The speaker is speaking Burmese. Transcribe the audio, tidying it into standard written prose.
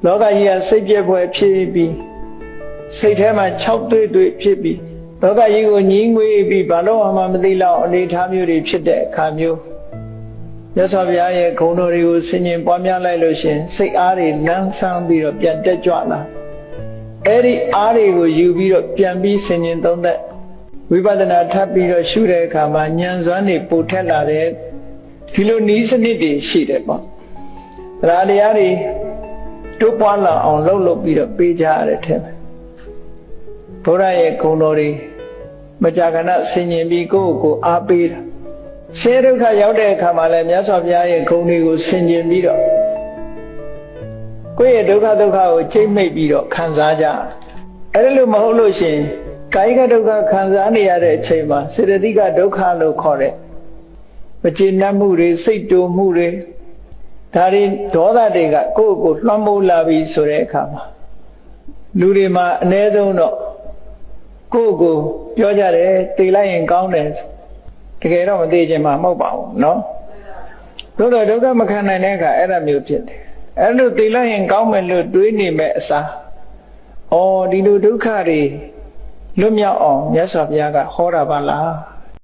လောကကြီးကစိတ်ပြည့်ပွဲဖြစ်ပြီးစိတ်ထဲမှာ6တွေ့ဖြစ်ပြီးလောကကြီးကိုညှင်းငွေ့ပြီးဘာလို့မှမသိလောက်အနေထားမျိုးတွေဖြစ်တဲ့အခါမျိုးမြတ်စွာဘုရားရဲ့ဂုဏ်တော်တွေကိုဆင်ញင်ပွားများလိုက်လို့ရှင်စိတ်အားတွေလန်းဆန်းပြီးတော့ပြန်တက်ကြွလာအဲ့ဒီအားတွေကိုယူပြီးတော့ပြန်ပြီးဆင်ញင်သုံးသက်ဝိပဿနာထပ်ပြီးတော့ရှုတဲ့အခါမှာဉာဏ်စွမ်းတွေပိုထက်လာတဲ့ဒီလိုနည်းစနစ်တွေရှိတယ်ပေါ့တရားတရားတွေတိုးပွားလာအောင်လုပ်ပြီးတော့ပေးကြရတဲ့ထဲမှာဘုရားရဲ့ဂုဏ်တော်တွေမကြာခဏဆင်ញင်ပြီးကိုယ့်ကိုအားပေးတာဆင်းရဲဒုက္ခရောက်တဲ့အခါမှာလည်းမြတ်စွာဘုရားရဲ့ဂုဏ်တွေကိုဆင်ញင်ပြီးတော့ကိုယ့်ရဲ့ဒုက္ခကိုချိတ်မိတ်ပြီးတော့ခံစားကြအဲ့လိုမဟုတ်လို့ရှိရင်ကာယကဒုက္ခခံစားနေရတဲ့အချိန်မှာစေတသိကဒုက္ခလို့ခေါ်တဲ့မကျေနပ်မှုတွေစိတ်တူမှုတွေဒါတွေဒေါသတွေကကိုယ့်ကိုလွှမ်းမိုးလာပြီဆိုတဲ့အခါမှာလူတွေမှာအ ਨੇ ဆုံးတော့ကိုယ့်ကိုပြောကြတယ်သိလိုက်ရင်ကောင်းတယ်တကယ်တော့မသိချင်မှမဟုတ်ပါဘူးเนาะသို့တော့ဒုက္ခမခံနိုင်တဲ့အခါအဲ့ဒါမျိုးဖြစ်တယ်အဲ့လိုသိလိုက်ရင်ကောင်းမယ်လို့တွေးနေမဲ့အစားဒီလိုဒုက္ခတွေလွတ်မြောက်အောင်မြတ်စွာဘုရားကဟောတာပါလား